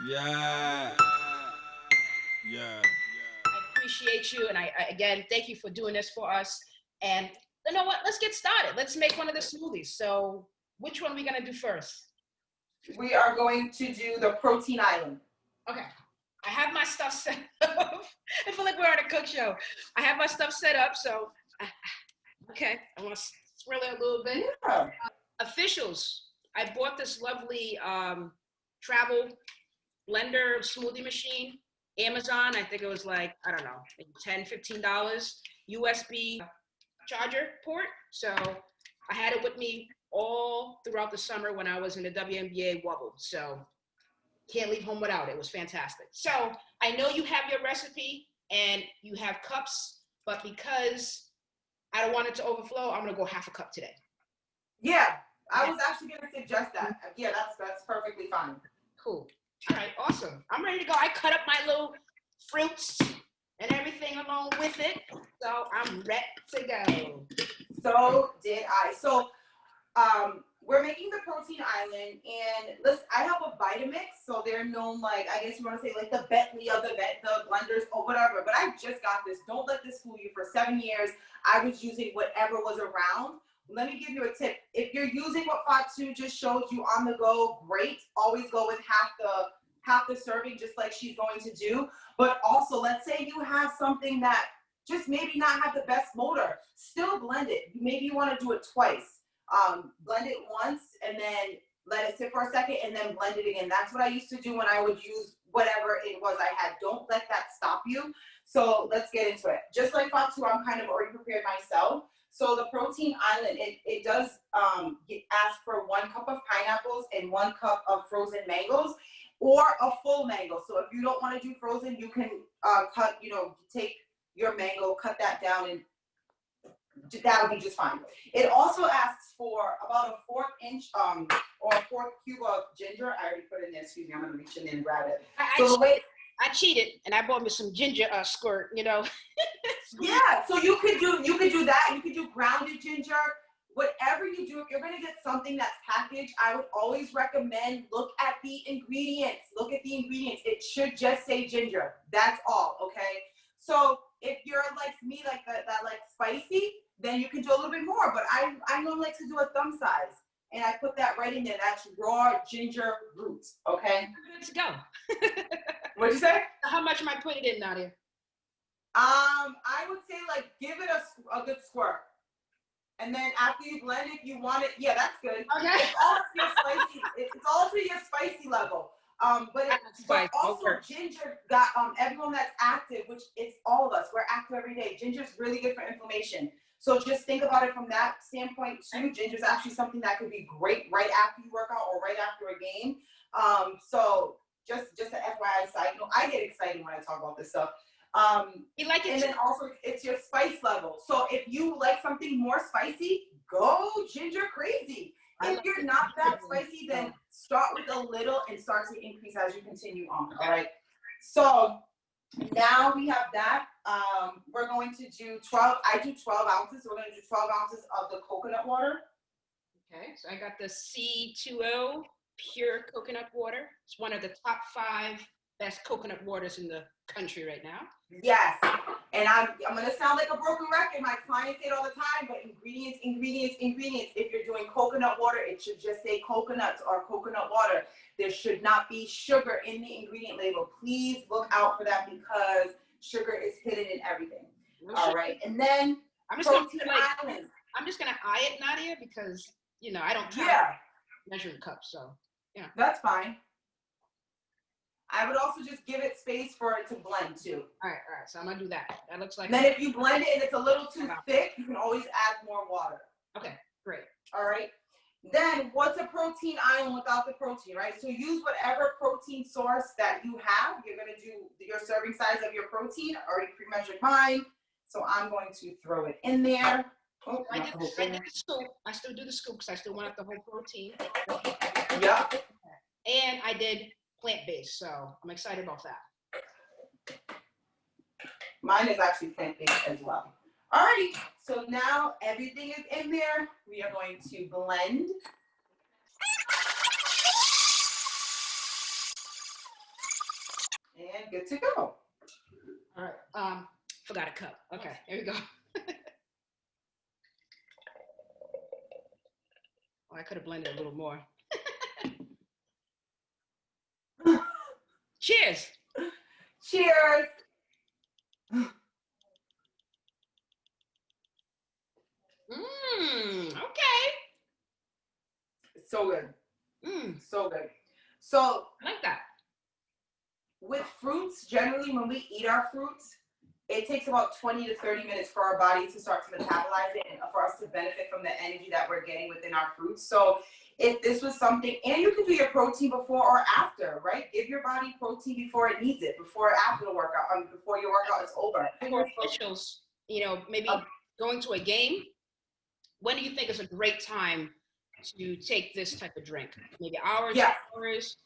Yeah. Yeah. I appreciate you, and I again thank you for doing this for us. And you know what? Let's get started. Let's make one of the smoothies. So, which one are we gonna do first? We are going to do the protein island. Okay. I have my stuff set up. I feel like we're on a cook show. I have my stuff set up, so okay. I want to swirl it a little bit. Yeah. Officials. I bought this lovely travel blender smoothie machine. Amazon. I think it was like, I don't know, maybe $10, $15. USB charger port. So I had it with me all throughout the summer when I was in the WNBA wobble. So can't leave home without it. It was fantastic. So I know you have your recipe and you have cups, but because I don't want it to overflow, I'm gonna go half a cup today. Yeah, I was actually gonna suggest that. Yeah, that's perfectly fine. Cool. All right, awesome. I'm ready to go. I cut up my little fruits and everything along with it, so I'm ready to go. So did I. So we're making the protein island, and listen, I have a Vitamix, so they're known, like, I guess you want to say like the Bentley of the blenders or whatever. But I just got this. Don't let this fool you. For 7 years, I was using whatever was around. Let me give you a tip. If you're using what Fatu just showed you on the go, great. Always go with half the serving, just like she's going to do. But also, let's say you have something that just maybe not have the best motor, still blend it. Maybe you want to do it twice. Blend it once and then let it sit for a second and then blend it again. That's what I used to do when I would use whatever it was I had. Don't let that stop you. So let's get into it. Just like Fatu, I'm kind of already prepared myself. So the protein island, it does ask for 1 cup of pineapples and 1 cup of frozen mangoes, or a full mango. So if you don't want to do frozen, you can cut, take your mango, cut that down, and that would be just fine. It also asks for about a 1/4 inch or a 1/4 cube of ginger. I already put it in there. Excuse me, I'm gonna reach in there and grab it. I cheated and I bought me some ginger squirt. Yeah, so you could do that. You could do grounded ginger. Whatever you do, if you're gonna get something that's packaged, I would always recommend look at the ingredients. Look at the ingredients. It should just say ginger. That's all. Okay. So if you're like me, like that like spicy, then you can do a little bit more. But I normally like to do a thumb size, and I put that right in there. That's raw ginger root. Okay. Good to go. What'd you say? How much am I putting in, Nadia? I would say like give it a good squirt. And then after you blend, if you want it, yeah, that's good. Okay. It's all to your spicy. It's all to your spicy level. But also ginger got everyone that's active, which it's all of us. We're active every day. Ginger's really good for inflammation. So just think about it from that standpoint too. Ginger's actually something that could be great right after you work out or right after a game. So just an FYI side note, I get excited when I talk about this stuff. You like it and then also it's your spice level. So if you like something more spicy, go ginger crazy. If you're not that spicy, then start with a little and start to increase as you continue on. All right. So now we have that. We're going to do 12. I do 12 ounces. So we're going to do 12 ounces of the coconut water. Okay. So I got the C2O pure coconut water. It's one of the top 5 best coconut waters in the country right now. Yes, and I'm gonna sound like a broken record. My clients say it all the time, but ingredients. If you're doing coconut water, it should just say coconuts or coconut water. There should not be sugar in the ingredient label. Please look out for that because sugar is hidden in everything. All right, and then I'm just gonna eye it, Nadia, because I don't have measuring cups, so yeah. That's fine. I would also just give it space for it to blend too. All right. So I'm gonna do that. That looks like. And then if you blend it and it's a little too thick, you can always add more water. Okay, great. All right. Then what's a protein island without the protein, right? So use whatever protein source that you have. You're gonna do your serving size of your protein. I already pre-measured mine, so I'm going to throw it in there. Oh, I did the scoop. I still do the scoop because I still want the whole protein. Yeah. And I did plant-based, so I'm excited about that. Mine is actually plant-based as well. Alrighty, so now everything is in there. We are going to blend. And good to go. All right. Forgot a cup. Okay, here we go. Oh, I could have blended a little more. Cheers. Cheers. Okay. So good. So good. So I like that. with fruits, generally when we eat our fruits, it takes about 20 to 30 minutes for our body to start to metabolize it and for us to benefit from the energy that we're getting within our fruits. So if this was something, and you can do your protein before or after, right? Give your body protein before it needs it, before or after the workout, before your workout is over. For officials, maybe going to a game, when do you think is a great time to take this type of drink? Maybe hours, Yeah. 2 hours?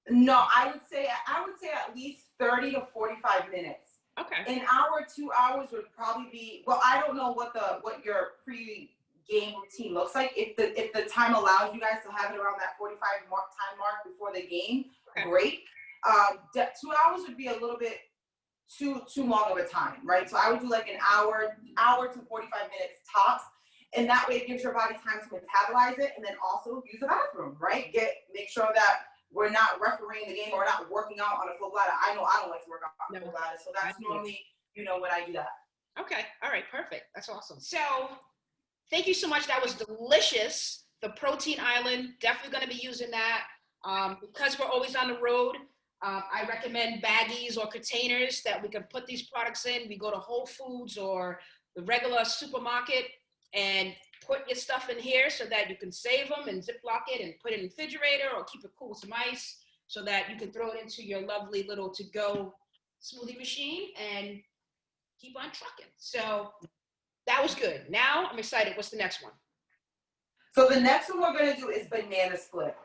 No, I would say at least 30 to 45 minutes. Okay. An hour, 2 hours would probably be, well, I don't know what your pre-game routine looks like. If the time allows you guys to have it around that 45 time mark before the game, okay. Great. 2 hours would be a little bit too long of a time, right? So I would do like an hour to 45 minutes tops. And that way it gives your body time to metabolize it and then also use the bathroom, right? Make sure that we're not refereeing the game or we're not working out on a full bladder. I know I don't like to work out on a full bladder, so that's normally, when I do that. Okay. All right. Perfect. That's awesome. So thank you so much. That was delicious. The Protein Island, definitely going to be using that. Because we're always on the road, I recommend baggies or containers that we can put these products in. We go to Whole Foods or the regular supermarket and put your stuff in here so that you can save them and Ziploc it and put it in the refrigerator or keep it cool with some ice so that you can throw it into your lovely little to-go smoothie machine and keep on trucking. So that was good. Now I'm excited. What's the next one? So the next one we're going to do is banana split.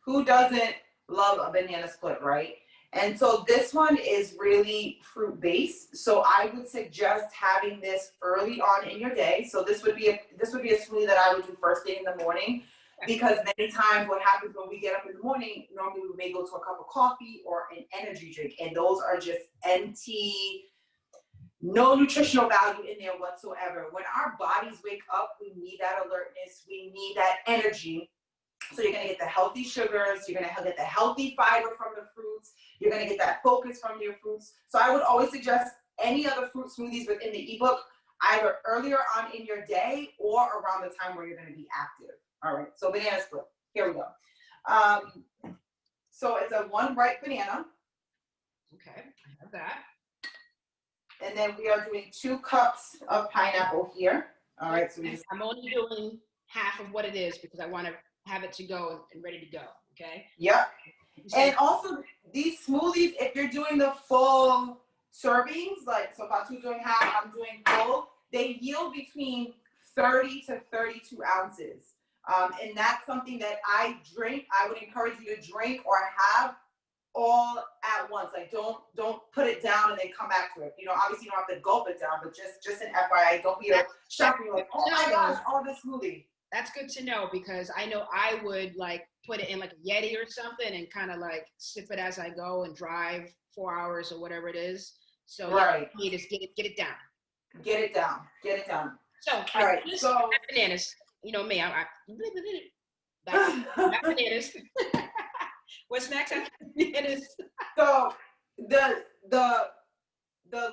Who doesn't love a banana split, right? And so this one is really fruit-based. So I would suggest having this early on in your day. So this would be a smoothie that I would do first thing in the morning, because many times what happens when we get up in the morning, normally we may go to a cup of coffee or an energy drink, and those are just empty, no nutritional value in there whatsoever. When our bodies wake up, we need that alertness, we need that energy. So you're going to get the healthy sugars, you're going to get the healthy fiber from the fruits, you're going to get that focus from your fruits. So I would always suggest any other fruit smoothies within the ebook, either earlier on in your day or around the time where you're going to be active. All right, so banana split. Here we go. So it's a 1 ripe banana. Okay, I have that. And then we are doing 2 cups of pineapple here. All right, so I'm only doing half of what it is because I want to have it to go and ready to go. Okay. Yep. And also these smoothies, if you're doing the full servings, like so if I'm doing half, I'm doing full, they yield between 30 to 32 ounces. And that's something that I drink. I would encourage you to drink or have all at once. Like don't put it down and then come back to it. Obviously you don't have to gulp it down, but just an FYI, don't be shopping like, oh my gosh, all this smoothie. That's good to know because I know I would like put it in like a Yeti or something and kind of like sip it as I go and drive 4 hours or whatever it is. So right. You just get it down. Get it down. So all right. So bananas. You know me. I bananas. What's next after bananas? So the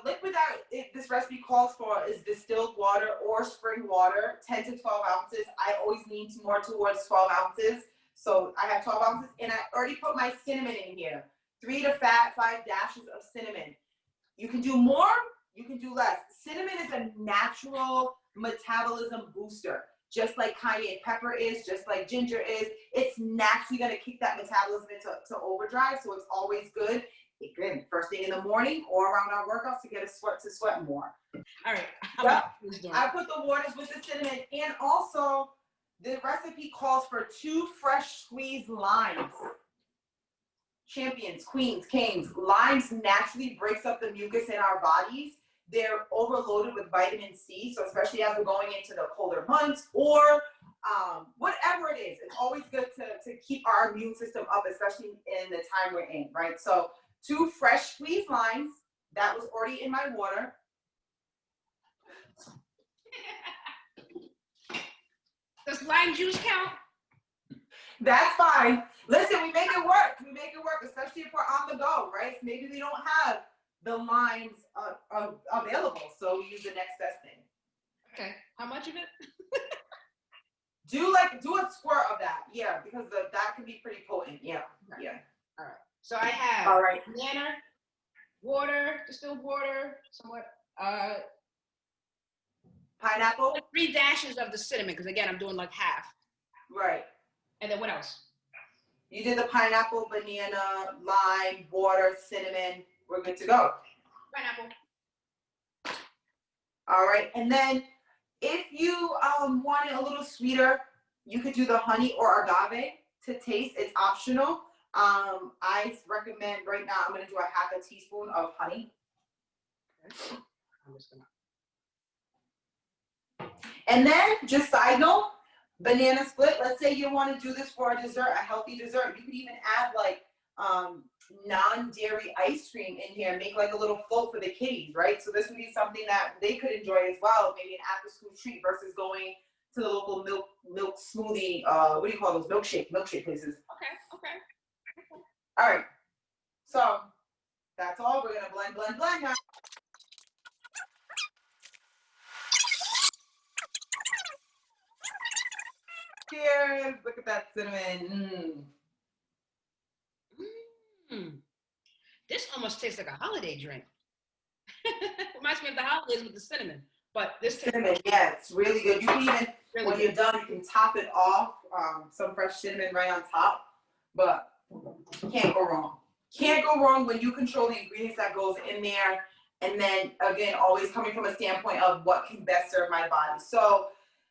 liquid that this recipe calls for is distilled water or spring water, 10 to 12 ounces. I always lean more towards 12 ounces. So I have 12 ounces and I already put my cinnamon in here. 3 to 5 dashes of cinnamon. You can do more, you can do less. Cinnamon is a natural metabolism booster. Just like cayenne pepper is, just like ginger is. It's naturally going to kick that metabolism into overdrive. So it's always good. Again, first thing in the morning or around our workouts to get us to sweat more. All right. Yep. I put the waters with the cinnamon, and also the recipe calls for 2 fresh squeezed limes. Champions, queens, kings. Limes naturally breaks up the mucus in our bodies. They're overloaded with vitamin C, so especially as we're going into the colder months or whatever it is, it's always good to keep our immune system up, especially in the time we're in, right? So 2 fresh squeezed limes. That was already in my water. Does lime juice count? That's fine. Listen, we make it work. We make it work, especially if we're on the go, right? Maybe we don't have the limes available, so we use the next best thing. Okay. How much of it? Do a squirt of that, yeah, because that can be pretty potent. Yeah, Okay. yeah. All right. So I have All right. banana, water, distilled water, somewhat. Pineapple. 3 dashes of the cinnamon, because again, I'm doing like half. Right. And then what else? You did the pineapple, banana, lime, water, cinnamon. We're good to go. Pineapple. All right, and then if you want it a little sweeter, you could do the honey or agave to taste. It's optional. I recommend right now, I'm gonna do a half a teaspoon of honey. Okay. I'm just gonna. And then, just side note, banana split. Let's say you want to do this for a dessert, a healthy dessert. You could even add like non-dairy ice cream in here, make like a little float for the kiddies, right? So this would be something that they could enjoy as well, maybe an after-school treat versus going to the local milk smoothie. What do you call those? Milkshake places. Okay. All right. So that's all. We're gonna blend now. Cheers! Look at that cinnamon. This almost tastes like a holiday drink. Reminds me of the holidays with the cinnamon. But this Cinnamon, yeah, it's really good. You can even, really when good. you're done, you can top it off, some fresh cinnamon right on top. But can't go wrong. Can't go wrong when you control the ingredients that goes in there. And then again, always coming from a standpoint of what can best serve my body. So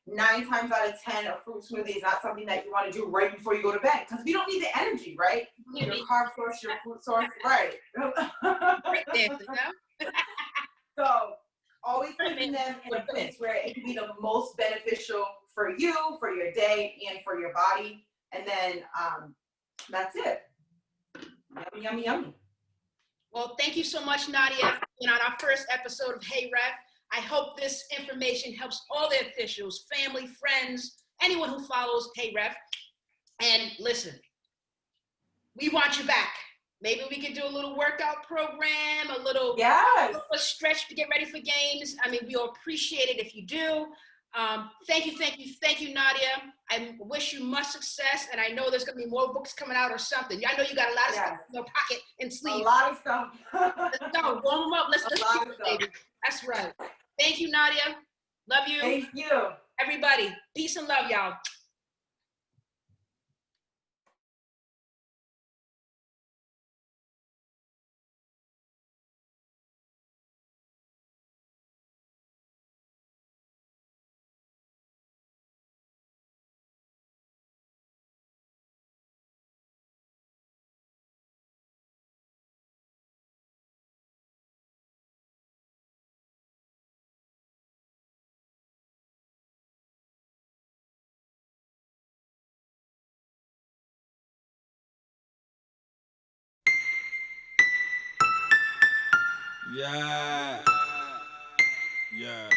9 times out of 10, a fruit smoothie is not something that you want to do right before you go to bed because we don't need the energy, right? Your carb source, your fruit source, right? Right there, you know? So always keeping them in a place where it can be the most beneficial for you, for your day, and for your body. And then that's it. Yummy, yummy, yummy. Well, thank you so much, Nadia. And on our first episode of Hey Ref, I hope this information helps all the officials, family, friends, anyone who follows Hey Ref. And listen, we want you back. Maybe we could do a little workout program, a little stretch to get ready for games. I mean, we'll appreciate it if you do. Thank you, Nadia. I wish you much success, and I know there's gonna be more books coming out or something. I know you got a lot of stuff in your pocket and sleeve. A lot of stuff. Let's go, warm them up. Let's lot of stuff. baby. That's right. Thank you, Nadia. Love you. Thank you. Everybody, peace and love, y'all. Yeah. Yeah.